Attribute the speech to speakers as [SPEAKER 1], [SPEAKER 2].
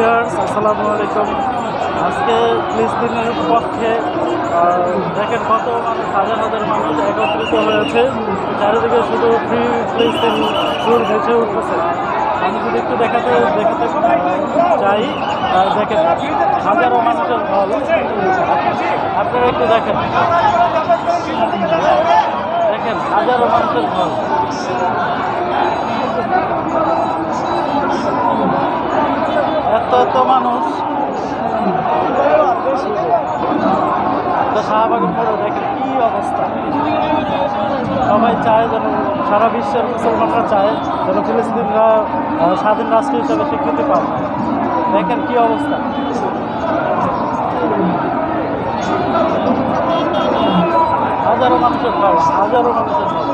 [SPEAKER 1] Viewers আসসালামু আলাইকুম। আজকে ফিলিস্তিনের পক্ষে দেখেন কত মানুষ, হাজার হাজার মানুষ একত্রিত হয়েছে। চারিদিকে শুধু ফ্রি ফিলিস্তিন সুর ভেসে উঠতেছে। আমি যদি একটু দেখাতে চাই, দেখেন হাজারো মানুষের ঢল। আপনারা একটু দেখেন হাজারো মানুষের ঢল। এত মানুষ শাহবাগের পরে দেখেন কি অবস্থা। সবাই চায় যেন, সারা বিশ্বের মুসলমানরা চায় যেন ফিলিস্তিনরা স্বাধীন রাষ্ট্র হিসেবে স্বীকৃতি পায়। দেখেন কি অবস্থা, হাজারো মানুষের ঢল, হাজারো মানুষের ঢল।